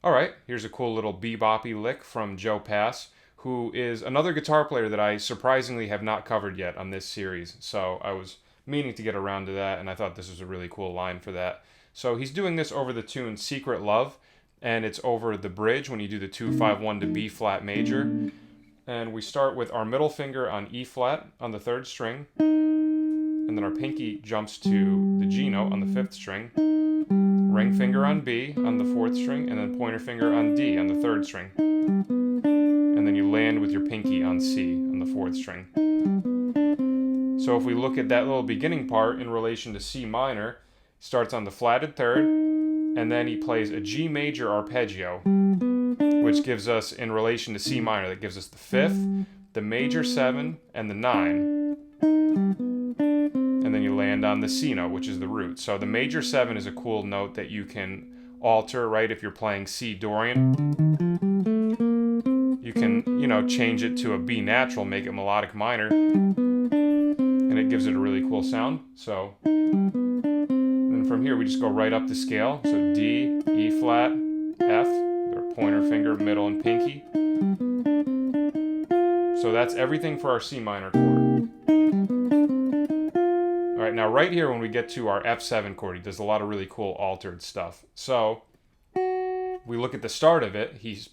All right, here's a cool little beboppy lick from Joe Pass, who is another guitar player that I surprisingly have not covered yet on this series. So I was meaning to get around to that, and I thought this was a really cool line for that. So he's doing this over the tune Secret Love, and it's over the bridge when you do the 2-5-1 to B flat major. And we start with our middle finger on E flat on the 3rd string, and then our pinky jumps to the G note on the 5th string, ring finger on B on the 4th string, and then pointer finger on D on the 3rd string. And then you land with your pinky on C on the 4th string. So if we look at that little beginning part in relation to C minor, starts on the flatted 3rd, and then he plays a G major arpeggio, which gives us, in relation to C minor, that gives us the 5th, the major 7, and the 9. And then you land on the C note, which is the root. So the major 7 is a cool note that you can alter, right? If you're playing C Dorian, you can, change it to a B natural, make it melodic minor, and it gives it a really cool sound. So then from here, we just go right up the scale. So D, E flat, F, pointer finger, middle, and pinky. So that's everything for our C minor chord. All right, now right here when we get to our F7 chord, he does a lot of really cool altered stuff. So we look at the start of it. He's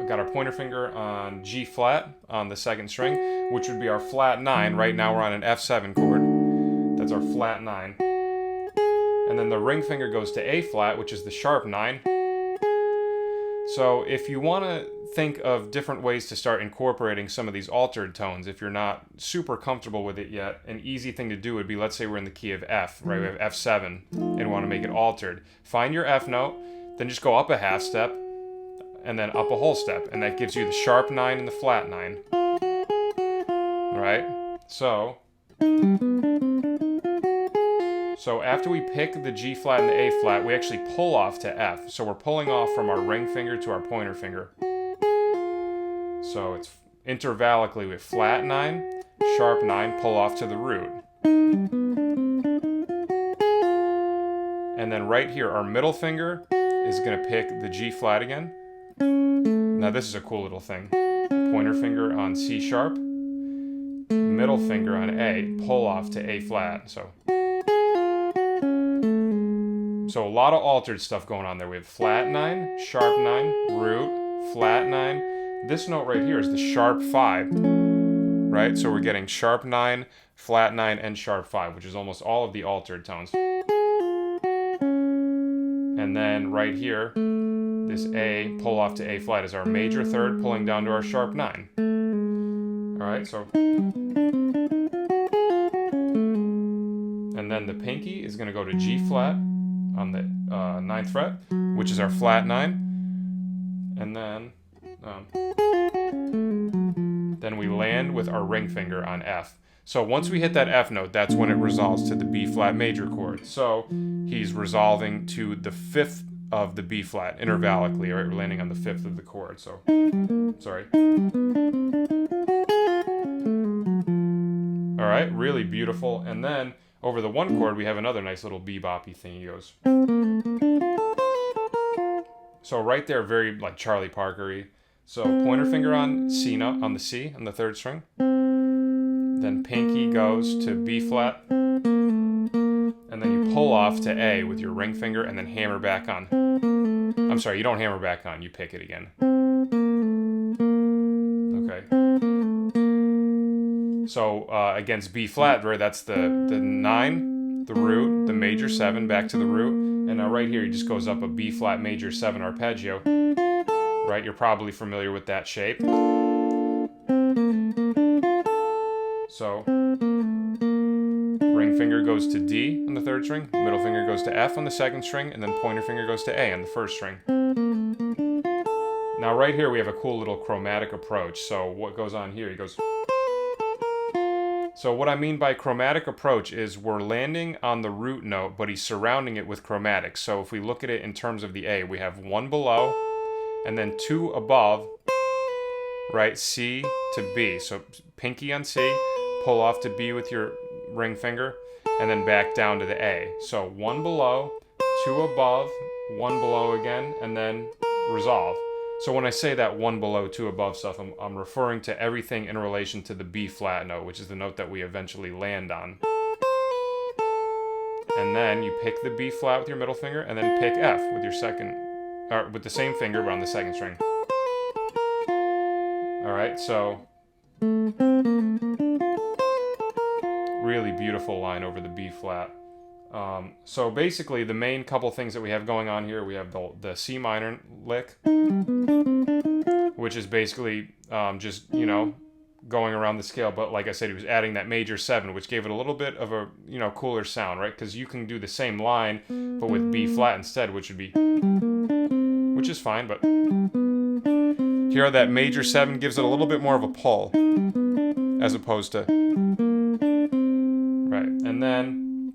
got our pointer finger on G flat on the 2nd string, which would be our flat 9. Right now we're on an F7 chord. That's our flat 9. And then the ring finger goes to A flat, which is the sharp 9. So if you want to think of different ways to start incorporating some of these altered tones, if you're not super comfortable with it yet, an easy thing to do would be, let's say we're in the key of F, right? We have F7 and want to make it altered. Find your F note, then just go up a half step and then up a whole step. And that gives you the sharp 9 and the flat 9. All right? So after we pick the G flat and the A flat, we actually pull off to F. So we're pulling off from our ring finger to our pointer finger. So it's intervallically with flat 9, sharp 9, pull off to the root. And then right here, our middle finger is going to pick the G flat again. Now this is a cool little thing. Pointer finger on C sharp, middle finger on A, pull off to A flat. So a lot of altered stuff going on there. We have flat 9, sharp 9, root, flat 9. This note right here is the sharp 5, right? So we're getting sharp 9, flat 9, and sharp 5, which is almost all of the altered tones. And then right here, this A, pull off to A flat, is our major 3rd pulling down to our sharp 9. All right, so. And then the pinky is going to go to G flat on the 9th fret, which is our flat 9. And then we land with our ring finger on F. So once we hit that F note, that's when it resolves to the B flat major chord. So he's resolving to the 5th of the B flat intervallically, right? We're landing on the 5th of the chord. So, sorry. All right, really beautiful. And then over the 1 chord, we have another nice little beboppy thing. He goes. So right there, very like Charlie Parker-y. So pointer finger on C note, on the C, on the 3rd string. Then pinky goes to B flat. And then you pull off to A with your ring finger and then hammer back on. I'm sorry, you don't hammer back on, you pick it again. Okay. So against B flat, right, that's the 9, the root, the major 7, back to the root. And now right here, he just goes up a B flat major 7 arpeggio. Right, you're probably familiar with that shape. So ring finger goes to D on the 3rd string, middle finger goes to F on the 2nd string, and then pointer finger goes to A on the 1st string. Now right here we have a cool little chromatic approach. So what goes on here, he goes. So what I mean by chromatic approach is we're landing on the root note, but he's surrounding it with chromatics. So if we look at it in terms of the A, we have 1 below, and then 2 above, right, C to B. So pinky on C, pull off to B with your ring finger, and then back down to the A. So 1 below, 2 above, 1 below again, and then resolve. So when I say that one below, two above stuff, I'm referring to everything in relation to the B flat note, which is the note that we eventually land on. And then you pick the B flat with your middle finger, and then pick F with your second, or with the same finger but on the second string. Alright, so really beautiful line over the B flat. So basically the main couple things that we have going on here, we have the C minor lick, which is basically just, you know, going around the scale, but like I said, he was adding that major 7, which gave it a little bit of a, you know, cooler sound, right? Because you can do the same line, but with B flat instead, which is fine, but here that major 7 gives it a little bit more of a pull, as opposed to, right, and then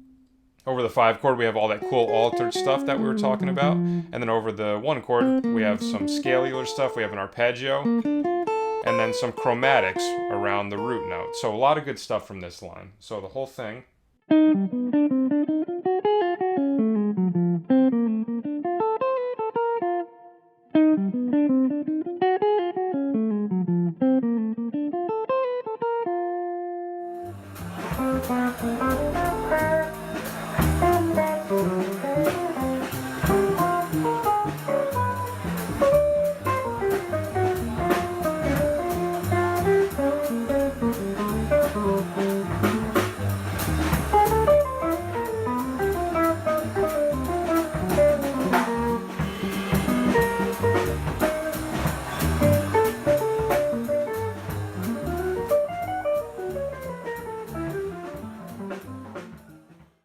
over the 5 chord, we have all that cool altered stuff that we were talking about, and then over the 1 chord, we have some scalular stuff, we have an arpeggio, and then some chromatics around the root note. So a lot of good stuff from this line. So the whole thing.